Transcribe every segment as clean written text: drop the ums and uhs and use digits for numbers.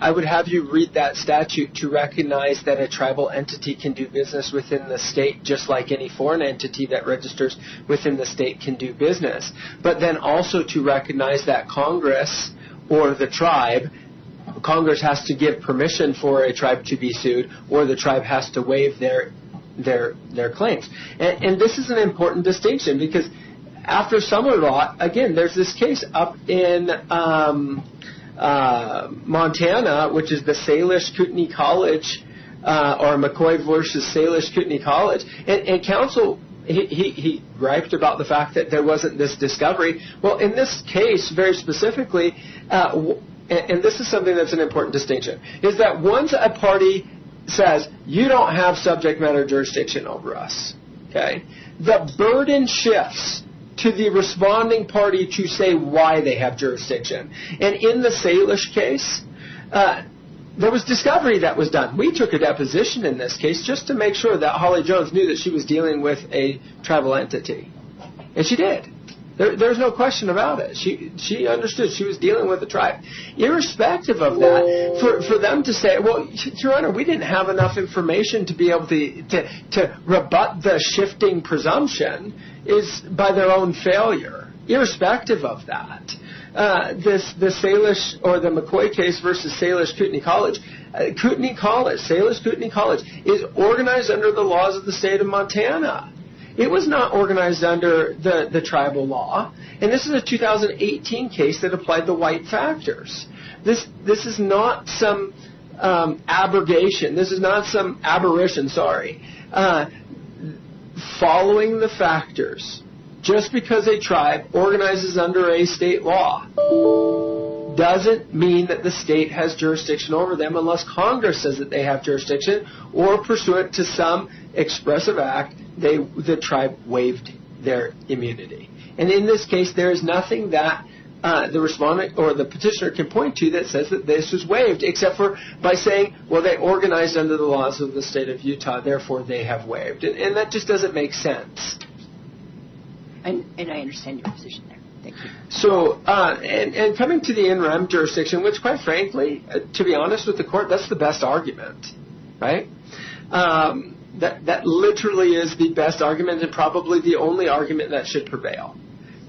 I would have you read that statute to recognize that a tribal entity can do business within the state just like any foreign entity that registers within the state can do business. But then also to recognize that Congress or the tribe, Congress has to give permission for a tribe to be sued, or the tribe has to waive their claims. And this is an important distinction because after summer law, again, there's this case up in Montana, which is the Salish-Kootenai College, or McCoy versus Salish-Kootenai College, and counsel, he griped about the fact that there wasn't this discovery. Well, in this case, very specifically, and this is something that's an important distinction, is that once a party says, you don't have subject matter jurisdiction over us, okay, the burden shifts to the responding party to say why they have jurisdiction. And in the Salish case, there was discovery that was done. We took a deposition in this case just to make sure that Holly Jones knew that she was dealing with a tribal entity. And she did. There's no question about it. She understood she was dealing with a tribe. Irrespective of that, for them to say, well, Your Honor, we didn't have enough information to be able to rebut the shifting presumption is by their own failure. Irrespective of that. The Salish or the McCoy case versus Salish-Kootenai College, Salish-Kootenai College is organized under the laws of the state of Montana. It was not organized under the tribal law. And this is a 2018 case that applied the white factors. This is not some abrogation. This is not some aberration, sorry. Following the factors, just because a tribe organizes under a state law doesn't mean that the state has jurisdiction over them unless Congress says that they have jurisdiction or pursuant to some expressive act, the tribe waived their immunity. And in this case, there is nothing that the respondent or the petitioner can point to that says that this was waived, except for by saying, well, they organized under the laws of the state of Utah, therefore they have waived. And that just doesn't make sense. And I understand your position there. Thank you. So, and coming to the in rem jurisdiction, which quite frankly, to be honest with the court, that's the best argument, right? That literally is the best argument and probably the only argument that should prevail,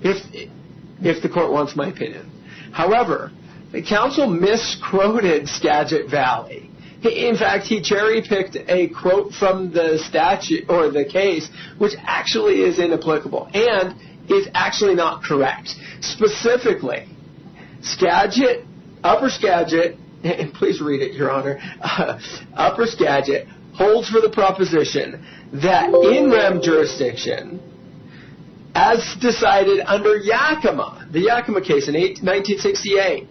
if the court wants my opinion. However, the counsel misquoted Skagit Valley. In fact, he cherry-picked a quote from the statute or the case, which actually is inapplicable and is actually not correct. Specifically, Skagit, Upper Skagit, and please read it, Your Honor, Upper Skagit holds for the proposition that in rem jurisdiction, as decided under Yakima, the Yakima case in 1968,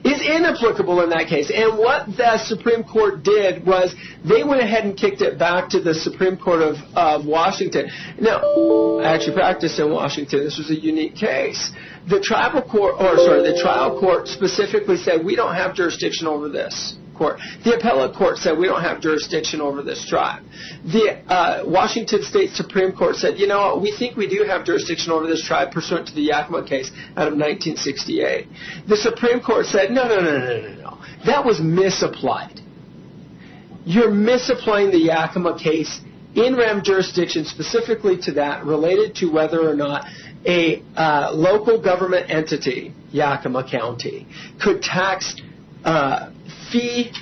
is inapplicable in that case. And what the Supreme Court did was they went ahead and kicked it back to the Supreme Court of Washington. Now, I actually practiced in Washington. This was a unique case. The trial court specifically said, we don't have jurisdiction over this court. The appellate court said, we don't have jurisdiction over this tribe. The Washington State Supreme Court said, you know what, we think we do have jurisdiction over this tribe pursuant to the Yakima case out of 1968. The Supreme Court said, no. That was misapplied. You're misapplying the Yakima case in rem jurisdiction specifically to that, related to whether or not a local government entity, Yakima County, could tax fee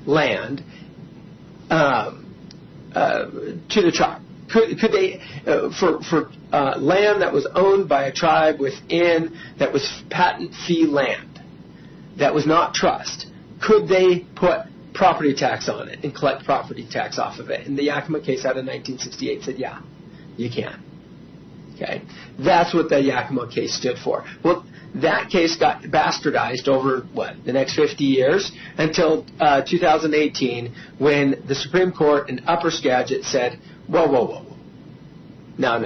land to the tribe. Could they, for land that was owned by a tribe within, that was patent fee land, that was not trust, could they put property tax on it and collect property tax off of it? And the Yakima case out of 1968 said, yeah, you can. Okay, that's what the Yakima case stood for. Well, that case got bastardized over, the next 50 years until 2018 when the Supreme Court in Upper Skagit said, whoa. No.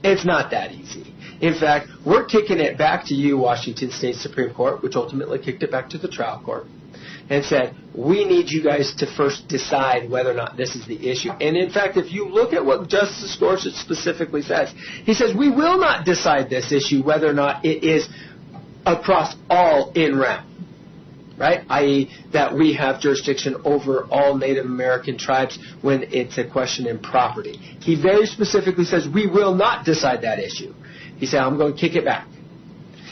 It's not that easy. In fact, we're kicking it back to you, Washington State Supreme Court, which ultimately kicked it back to the trial court, and said, we need you guys to first decide whether or not this is the issue. And in fact, if you look at what Justice Gorsuch specifically says, he says, we will not decide this issue whether or not it is across all in rem. right? I.e., that we have jurisdiction over all Native American tribes when it's a question in property. He very specifically says we will not decide that issue. He said, I'm going to kick it back.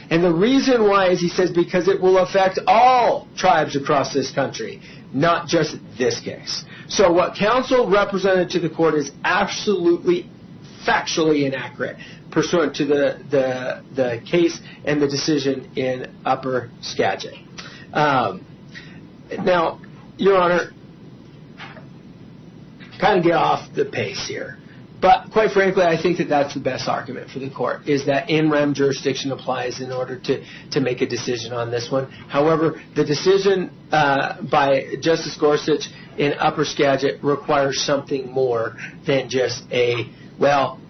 And the reason why is, he says, because it will affect all tribes across this country, not just this case. So what counsel represented to the court is absolutely factually inaccurate, pursuant to the case and the decision in Upper Skagit. Now, Your Honor, kind of get off the pace here. But quite frankly, I think that that's the best argument for the court, is that in rem jurisdiction applies in order to make a decision on this one. However, the decision by Justice Gorsuch in Upper Skagit requires something more than just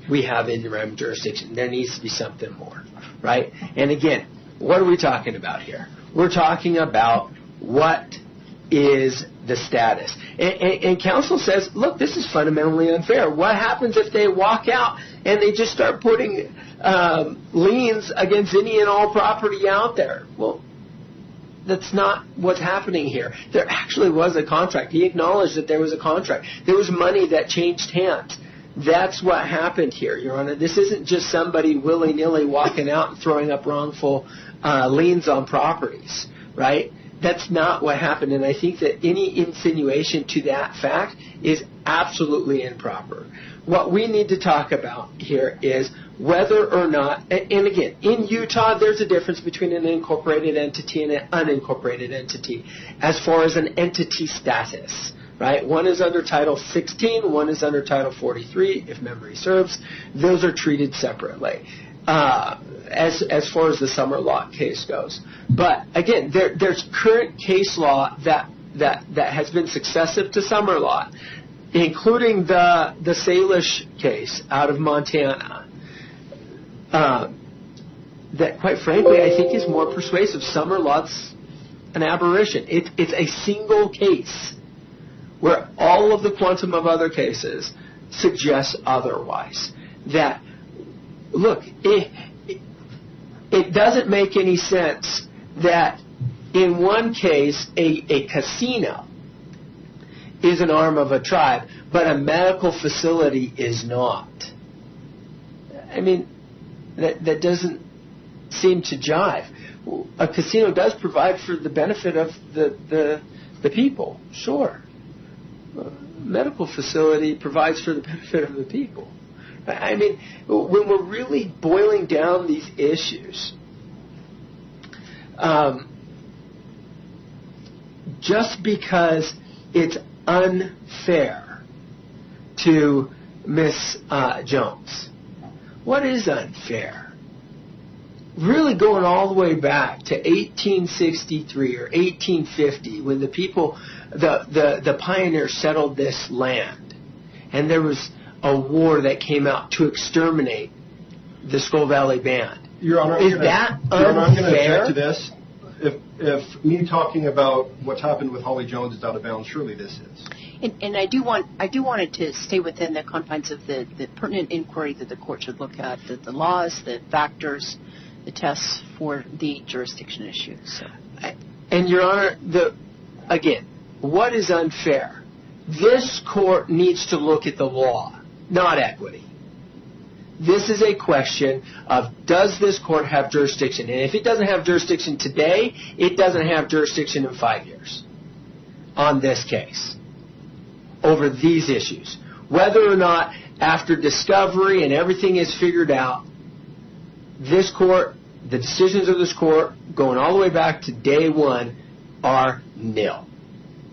we have in rem jurisdiction. There needs to be something more, right? And again, what are we talking about here? We're talking about what is the status. And counsel says, look, this is fundamentally unfair. What happens if they walk out and they just start putting liens against any and all property out there? Well, that's not what's happening here. There actually was a contract. He acknowledged that there was a contract. There was money that changed hands. That's what happened here, Your Honor. This isn't just somebody willy-nilly walking out and throwing up wrongful liens on properties, right? That's not what happened, and I think that any insinuation to that fact is absolutely improper. What we need to talk about here is whether or not, and again, in Utah, there's a difference between an incorporated entity and an unincorporated entity as far as an entity status, right? One is under Title 16, one is under Title 43, if memory serves. Those are treated separately. As far as the summer lot case goes. But again, there's current case law that has been successive to summer lot, including the Salish case out of Montana, that quite frankly I think is more persuasive. Summer lot's an aberration. It's a single case where all of the quantum of other cases suggests otherwise. That, look, it doesn't make any sense that in one case a casino is an arm of a tribe, but a medical facility is not. I mean, that doesn't seem to jive. A casino does provide for the benefit of the people, sure. A medical facility provides for the benefit of the people. I mean, when we're really boiling down these issues, just because it's unfair to Miss Jones, what is unfair? Really going all the way back to 1863 or 1850, when the people, the pioneers settled this land, and there was a war that came out to exterminate the Skull Valley Band. Your Honor, is that unfair? I'm going to object to this. If me talking about what's happened with Holly Jones is out of bounds, surely this is. And I do want it to stay within the confines of the pertinent inquiry that the court should look at, the laws, the factors, the tests for the jurisdiction issue. So. And Your Honor, again, what is unfair? This court needs to look at the law, not equity. This is a question of, does this court have jurisdiction? And if it doesn't have jurisdiction today, it doesn't have jurisdiction in 5 years on this case over these issues. Whether or not after discovery and everything is figured out, this court, the decisions of this court going all the way back to day one are nil.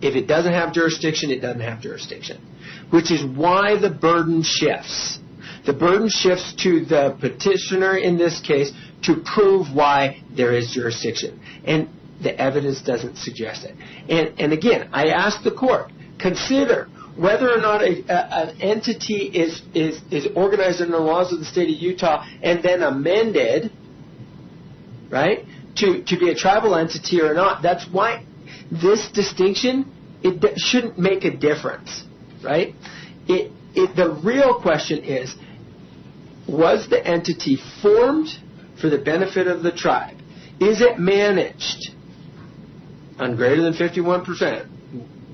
If it doesn't have jurisdiction, it doesn't have jurisdiction. Which is why the burden shifts. The burden shifts to the petitioner in this case to prove why there is jurisdiction. And the evidence doesn't suggest it. And again, I ask the court, consider whether or not an entity is organized under the laws of the state of Utah and then amended, right, to be a tribal entity or not. That's why this distinction, it shouldn't make a difference, right? The real question is, was the entity formed for the benefit of the tribe? Is it managed on greater than 51%,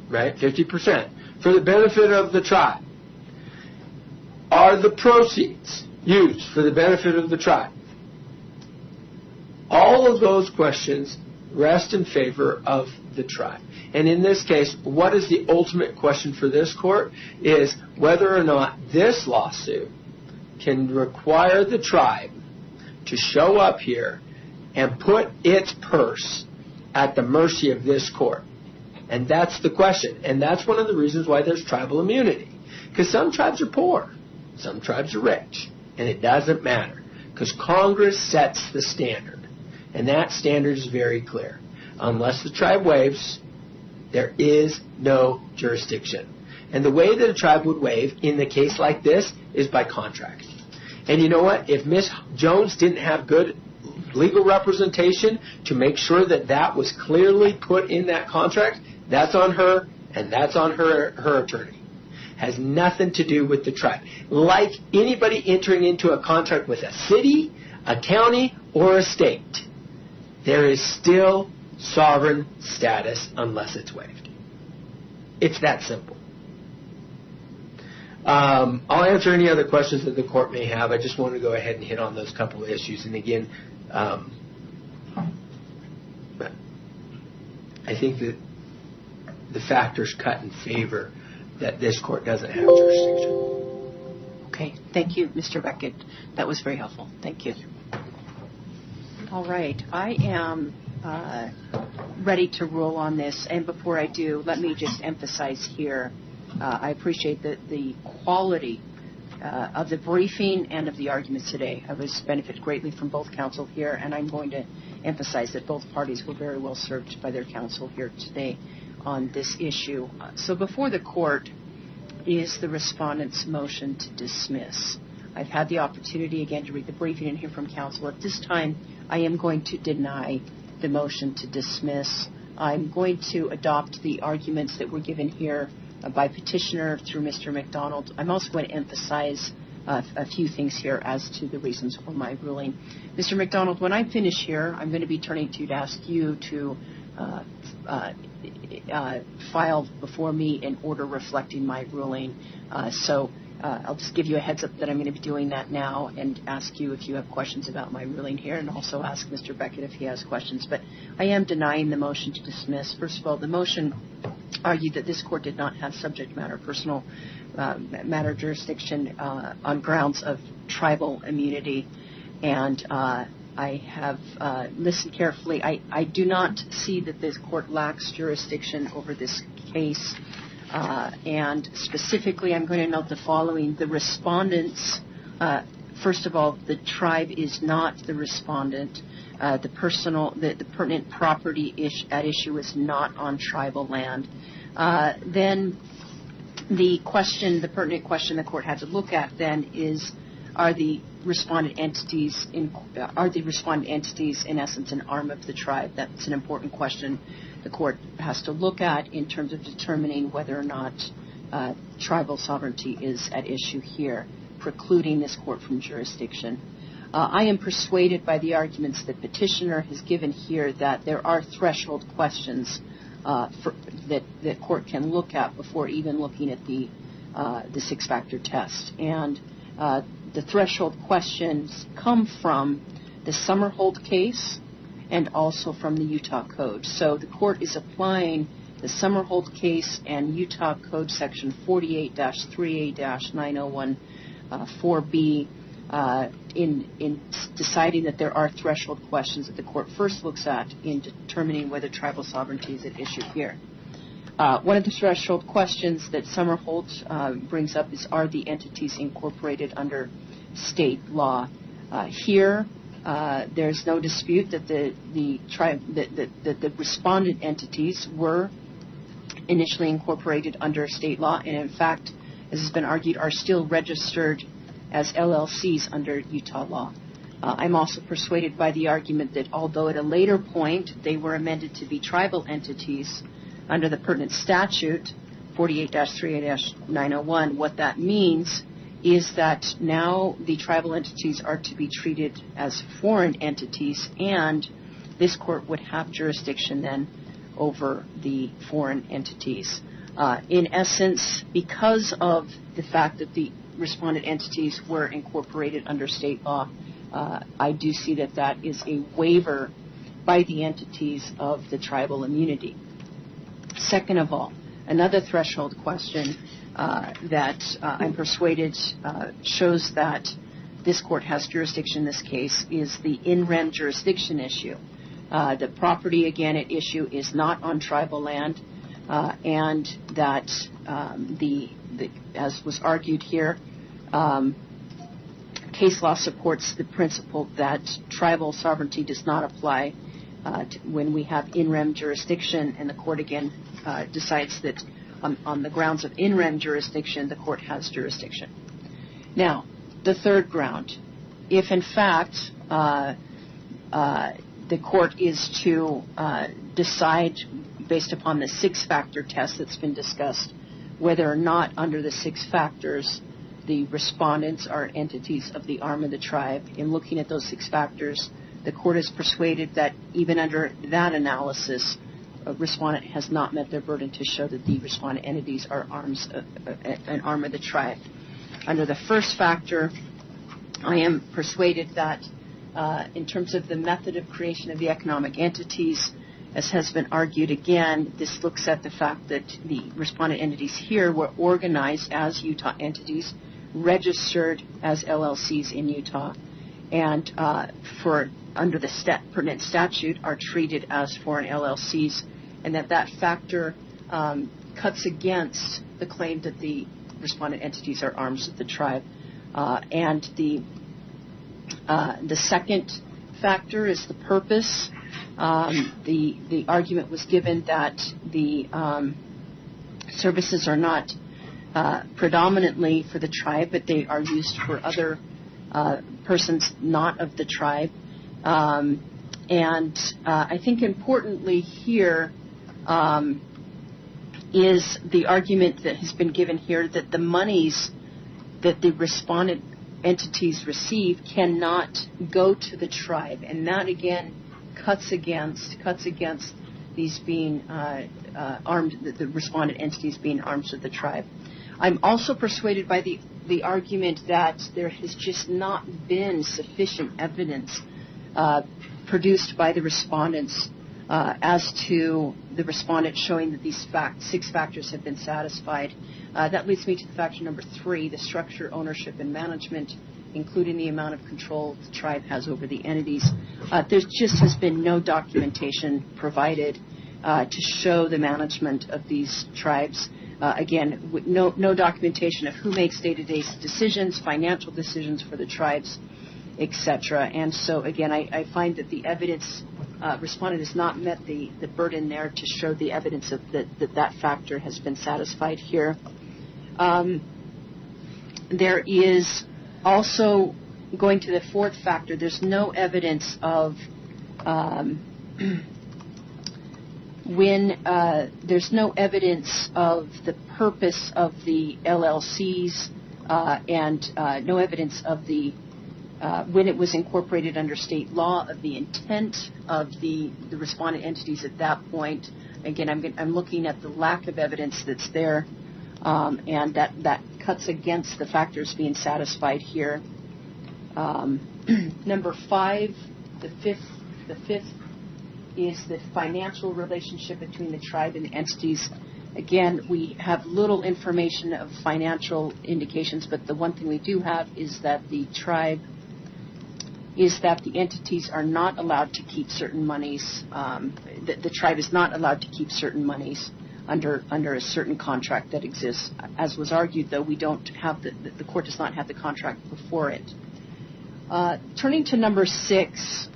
right, 50%, for the benefit of the tribe, are the proceeds used for the benefit of the tribe? All of those questions rest in favor of the tribe. And in this case, what is the ultimate question for this court is whether or not this lawsuit can require the tribe to show up here and put its purse at the mercy of this court. And that's the question. And that's one of the reasons why there's tribal immunity. Because some tribes are poor, some tribes are rich, and it doesn't matter. Because Congress sets the standard. And that standard is very clear. Unless the tribe waives, there is no jurisdiction. And the way that a tribe would waive in the case like this is by contract. And you know what? If Ms. Jones didn't have good legal representation to make sure that that was clearly put in that contract, that's on her, and that's on her attorney. Has nothing to do with the tribe. Like anybody entering into a contract with a city, a county, or a state, there is still sovereign status unless it's waived. It's that simple. I'll answer any other questions that the court may have. I just want to go ahead and hit on those couple of issues. And again, I think that the factors cut in favor that this court doesn't have jurisdiction. Okay. Thank you, Mr. Beckett. That was very helpful. Thank you. All right. I am ready to rule on this. And before I do, let me just emphasize here, I appreciate the quality of the briefing and of the arguments today. I was benefited greatly from both counsel here, and I'm going to emphasize that both parties were very well served by their counsel here today on this issue. So before the court is the respondent's motion to dismiss. I've had the opportunity again to read the briefing and hear from counsel. At this time, I am going to deny the motion to dismiss. I'm going to adopt the arguments that were given here by petitioner through Mr. McDonald. I'm also going to emphasize a few things here as to the reasons for my ruling. Mr. McDonald, when I finish here, I'm going to be turning to ask you to file before me an order reflecting my ruling. So I'll just give you a heads up that I'm going to be doing that now and ask you if you have questions about my ruling here, and also ask Mr. Beckett if he has questions. But I am denying the motion to dismiss. First of all, the motion argued that this court did not have subject matter, personal matter jurisdiction on grounds of tribal immunity. And I have listened carefully. I do not see that this court lacks jurisdiction over this case. And specifically, I'm going to note the following. The respondents, first of all, the tribe is not the respondent. The pertinent property at issue is not on tribal land. Then the pertinent question the court had to look at then is, are the respondent entities in essence an arm of the tribe? That's an important question the court has to look at in terms of determining whether or not tribal sovereignty is at issue here, precluding this court from jurisdiction. I am persuaded by the arguments that petitioner has given here that there are threshold questions that the court can look at before even looking at the six-factor test. And the threshold questions come from the Summerhold case and also from the Utah Code. So the court is applying the Summerhold case and Utah Code section 48-3A-901-4B in deciding that there are threshold questions that the court first looks at in determining whether tribal sovereignty is at issue here. One of the threshold questions that Summerhold brings up is, are the entities incorporated under state law? Here, there's no dispute that the respondent entities were initially incorporated under state law, and in fact, as has been argued, are still registered as LLCs under Utah law. I'm also persuaded by the argument that although at a later point they were amended to be tribal entities under the pertinent statute, 48-3A-901, what that means is that now the tribal entities are to be treated as foreign entities, and this court would have jurisdiction then over the foreign entities. In essence, because of the fact that the respondent entities were incorporated under state law, I do see that that is a waiver by the entities of the tribal immunity. Second of all, another threshold question that I'm persuaded shows that this court has jurisdiction in this case is the in rem jurisdiction issue. The property, again, at issue is not on tribal land, and that as was argued here, case law supports the principle that tribal sovereignty does not apply when we have in rem jurisdiction, and the court again decides that on the grounds of in rem jurisdiction, the court has jurisdiction. Now, the third ground, if in fact the court is to decide based upon the six-factor test that's been discussed, whether or not under the six factors the respondents are entities of the arm of the tribe. In looking at those six factors, the court is persuaded that even under that analysis, a respondent has not met their burden to show that the respondent entities are an arm of the tribe. Under the first factor, I am persuaded that in terms of the method of creation of the economic entities, as has been argued again, this looks at the fact that the respondent entities here were organized as Utah entities, registered as LLCs in Utah, and under the pertinent statute are treated as foreign LLCs, and that factor cuts against the claim that the respondent entities are arms of the tribe. And the second factor is the purpose. The argument was given that the services are not predominantly for the tribe, but they are used for other persons not of the tribe. And I think importantly here is the argument that has been given here that the monies that the respondent entities receive cannot go to the tribe, and that again cuts against these being armed, the respondent entities being arms of the tribe. I'm also persuaded by the argument that there has just not been sufficient evidence produced by the respondents as to the respondent showing that these six factors have been satisfied. That leads me to the factor number 3, the structure, ownership, and management, including the amount of control the tribe has over the entities. There just has been no documentation provided to show the management of these tribes. Again, no documentation of who makes day-to-day decisions, financial decisions for the tribes, etc. And so, again, I find that the evidence respondent has not met the burden there to show the evidence of that factor has been satisfied here. There is also, going to the fourth factor, there's no evidence of there's no evidence of the purpose of the LLCs and no evidence of the when it was incorporated under state law, of the intent of the respondent entities at that point. Again, I'm looking at the lack of evidence that's there, and that cuts against the factors being satisfied here. Number 5, the fifth is the financial relationship between the tribe and the entities. Again, we have little information of financial indications, but the one thing we do have is that the entities are not allowed to keep certain monies. The tribe is not allowed to keep certain monies under a certain contract that exists. As was argued, though, we don't have the court does not have the contract before it. Turning to number 6,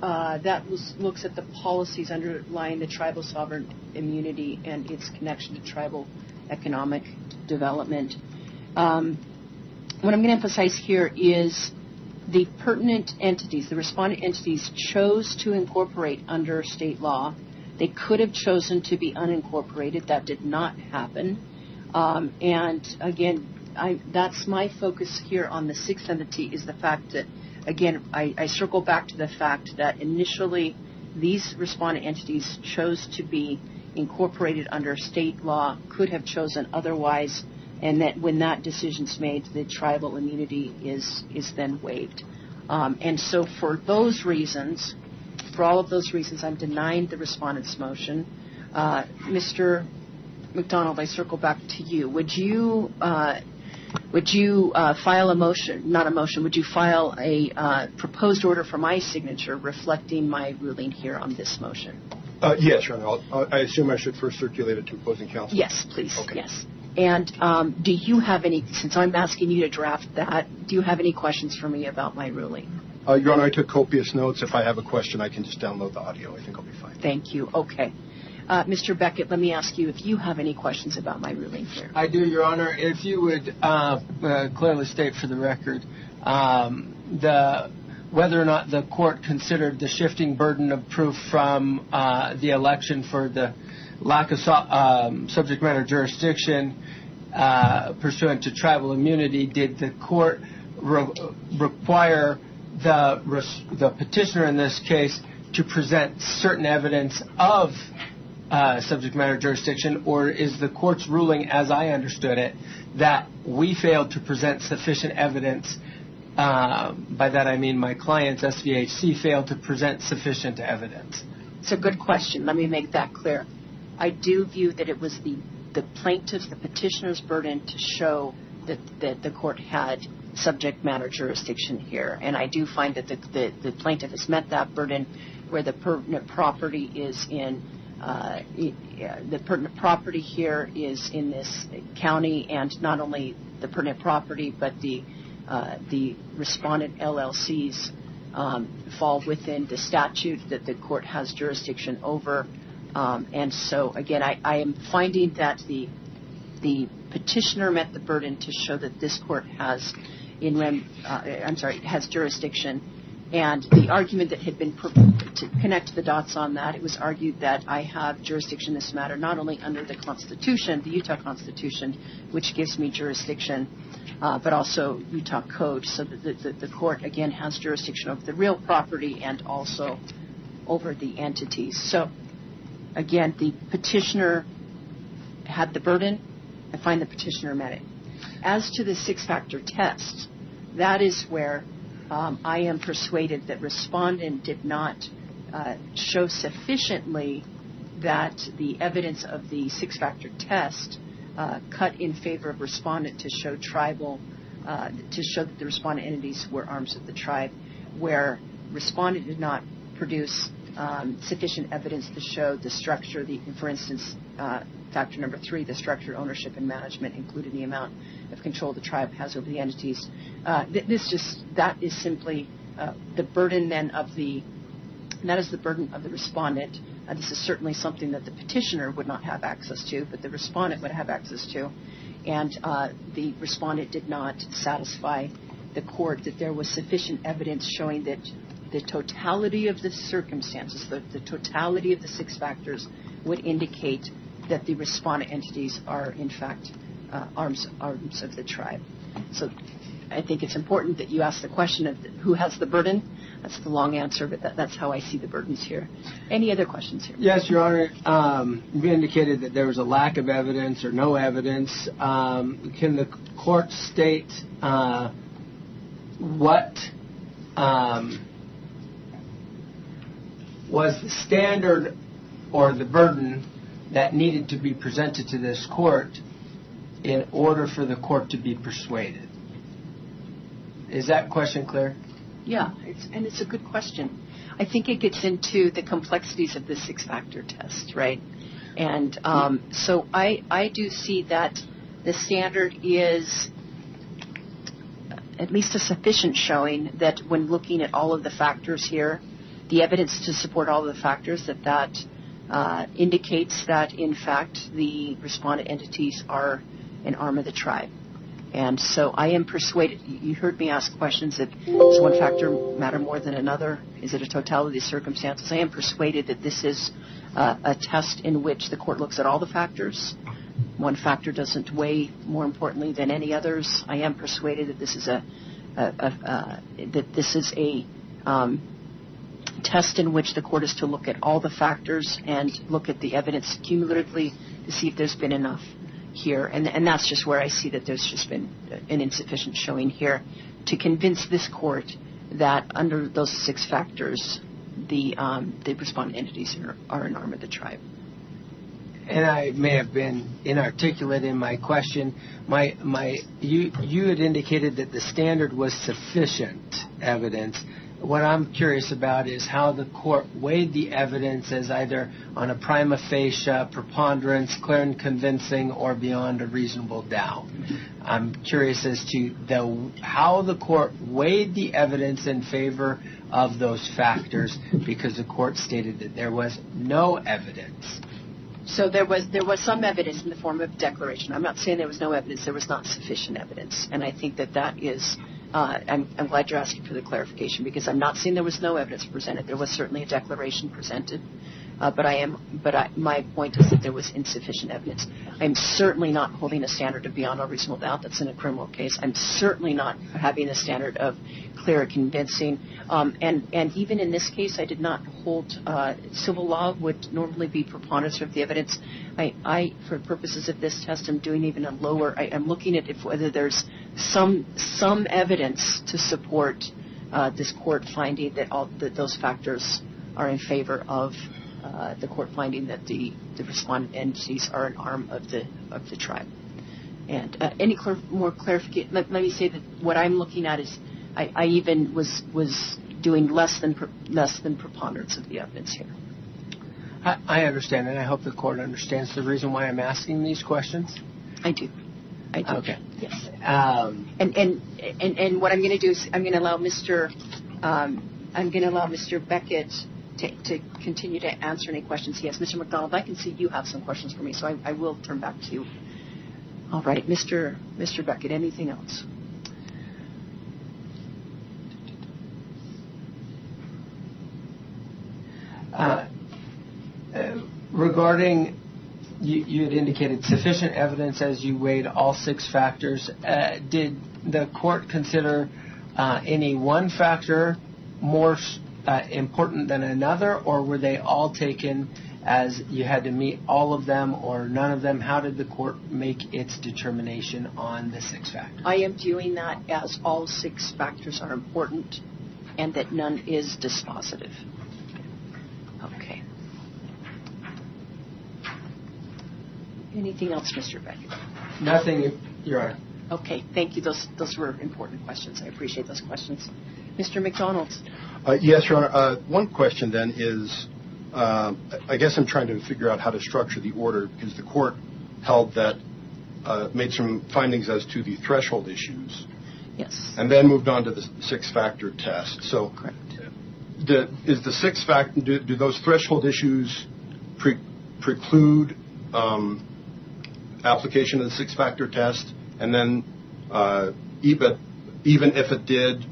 looks at the policies underlying the tribal sovereign immunity and its connection to tribal economic development. What I'm going to emphasize here is the pertinent entities, the respondent entities, chose to incorporate under state law. They could have chosen to be unincorporated. That did not happen. And again, that's my focus here on the sixth entity, is the fact that, again, I circle back to the fact that initially these respondent entities chose to be incorporated under state law could have chosen otherwise, and that when that decision's made, the tribal immunity is then waived. And so for those reasons, for all of those reasons, I'm denying the respondent's motion. Mr. McDonald, I circle back to you. Would you file a motion, not a motion, would you file a proposed order for my signature reflecting my ruling here on this motion? Yes, Your Honor. I assume I should first circulate it to opposing counsel. Yes, please. Okay. Yes. And do you have any, since I'm asking you to draft that, do you have any questions for me about my ruling? Your Honor, I took copious notes. If I have a question, I can just download the audio. I think I'll be fine. Thank you. Okay. Mr. Beckett, let me ask you if you have any questions about my ruling here. I do, Your Honor. If you would clearly state for the record whether or not the court considered the shifting burden of proof from the election for the lack of subject matter jurisdiction pursuant to tribal immunity, did the court require the petitioner in this case to present certain evidence of subject matter jurisdiction, or is the court's ruling, as I understood it, that we failed to present sufficient evidence? By that I mean my client's SVHC failed to present sufficient evidence. It's a good question. Let me make that clear. I do view that it was the plaintiff's, the petitioner's burden to show that the court had subject matter jurisdiction here. And I do find that the plaintiff has met that burden where the pertinent property is in the pertinent property here is in this county, and not only the pertinent property, but the respondent LLCs fall within the statute that the court has jurisdiction over. And so, again, I am finding that the petitioner met the burden to show that this court has has jurisdiction. And the argument that had been to connect the dots on that, it was argued that I have jurisdiction in this matter not only under the Constitution, the Utah Constitution, which gives me jurisdiction, but also Utah Code, so that the court, again, has jurisdiction over the real property and also over the entities. So, again, the petitioner had the burden. I find the petitioner met it. As to the six-factor test, that is where I am persuaded that respondent did not show sufficiently that the evidence of the six-factor test cut in favor of respondent to show tribal, to show that the respondent entities were arms of the tribe, where respondent did not produce sufficient evidence to show the structure, for instance, factor number 3, the structure, ownership, and management, including the amount of control the tribe has over the entities. That is simply the burden then that is the burden of the respondent. This is certainly something that the petitioner would not have access to, but the respondent would have access to. And the respondent did not satisfy the court that there was sufficient evidence showing that the totality of the circumstances, the totality of the six factors would indicate that the respondent entities are, in fact, arms of the tribe. So I think it's important that you ask the question of who has the burden. That's the long answer, but that's how I see the burdens here. Any other questions here? Yes, Your Honor. You indicated that there was a lack of evidence or no evidence. Can the court state what was the standard or the burden that needed to be presented to this court in order for the court to be persuaded? Is that question clear? Yeah, it's a good question. I think it gets into the complexities of the six-factor test, right? And so I do see that the standard is at least a sufficient showing that when looking at all of the factors here, the evidence to support all of the factors, that indicates that, in fact, the respondent entities are an arm of the tribe. And so I am persuaded. You heard me ask questions that does one factor matter more than another? Is it a totality of circumstances? I am persuaded that this is a test in which the court looks at all the factors. One factor doesn't weigh more importantly than any others. I am persuaded that this is test in which the court is to look at all the factors and look at the evidence cumulatively to see if there's been enough here. And that's just where I see that there's just been an insufficient showing here to convince this court that under those 6 factors, the respondent entities are an arm of the tribe. And I may have been inarticulate in my question. You had indicated that the standard was sufficient evidence. What I'm curious about is how the court weighed the evidence as either on a prima facie, preponderance, clear and convincing, or beyond a reasonable doubt. I'm curious as to how the court weighed the evidence in favor of those factors, because the court stated that there was no evidence. So there was some evidence in the form of declaration. I'm not saying there was no evidence. There was not sufficient evidence. And I think that is, I'm glad you're asking for the clarification, because I'm not saying there was no evidence presented. There was certainly a declaration presented. My point is that there was insufficient evidence. I'm certainly not holding a standard of beyond a reasonable doubt. That's in a criminal case. I'm certainly not having a standard of clear and convincing. And even in this case, I did not hold civil law would normally be preponderance of the evidence. I, for purposes of this test, I'm doing even a lower. I'm looking at whether there's some evidence to support this court finding that those factors are in favor of the court finding that the respondent entities are an arm of the tribe. And any more clarification? Let me say that what I'm looking at is I even was doing less than preponderance of the evidence here. I understand, and I hope the court understands the reason why I'm asking these questions. I do. Okay. Yes. And what I'm going to do is I'm going to allow Mr. Beckett to continue to answer any questions he has. Mr. McDonald, I can see you have some questions for me, so I will turn back to you. All right, Mr. Beckett, anything else? Regarding, you had indicated sufficient evidence as you weighed all 6 factors. Did the court consider any one factor more important than another, or were they all taken as you had to meet all of them or none of them? How did the court make its determination on the 6 factors? I am viewing that as all 6 factors are important and that none is dispositive. Okay. Anything else, Mr. Beckett? Nothing, Your Honor. Okay, thank you. Those were important questions. I appreciate those questions. Mr. McDonald. Yes, Your Honor. One question then is, I guess I'm trying to figure out how to structure the order, because the court held that, made some findings as to the threshold issues. Yes. And then moved on to the 6-factor test. So, correct. Is the 6-factor, do those threshold issues preclude application of the 6-factor test? And then even if it did,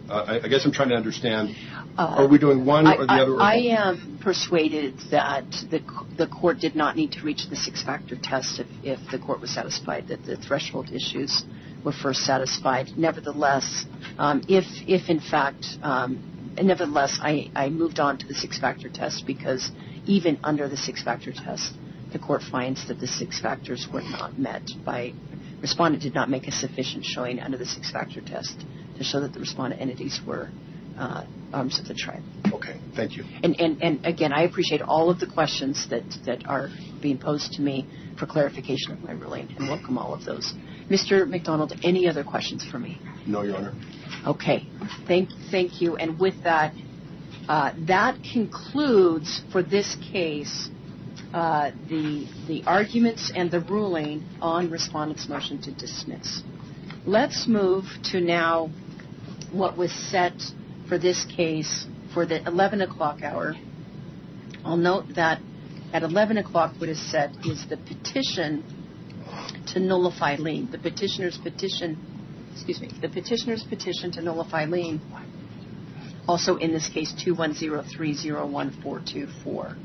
I guess I'm trying to understand, are we doing one or the other? I am persuaded that the court did not need to reach the 6-factor test if the court was satisfied that the threshold issues were first satisfied. Nevertheless, if in fact, I moved on to the 6-factor test, because even under the 6-factor test, the court finds that the 6 factors were not met by respondent did not make a sufficient showing under the 6-factor test to show that the respondent entities were arms of the tribe. Okay, thank you. And again, I appreciate all of the questions that are being posed to me for clarification of my ruling, and welcome all of those. Mr. McDonald, any other questions for me? No, Your Honor. Okay, thank you. And with that, that concludes for this case the arguments and the ruling on respondent's motion to dismiss. Let's move to now what was set for this case for the 11 o'clock hour. I'll note that at 11 o'clock what is set is the petition to nullify lien. The petitioner's petition to nullify lien, also in this case 210301424.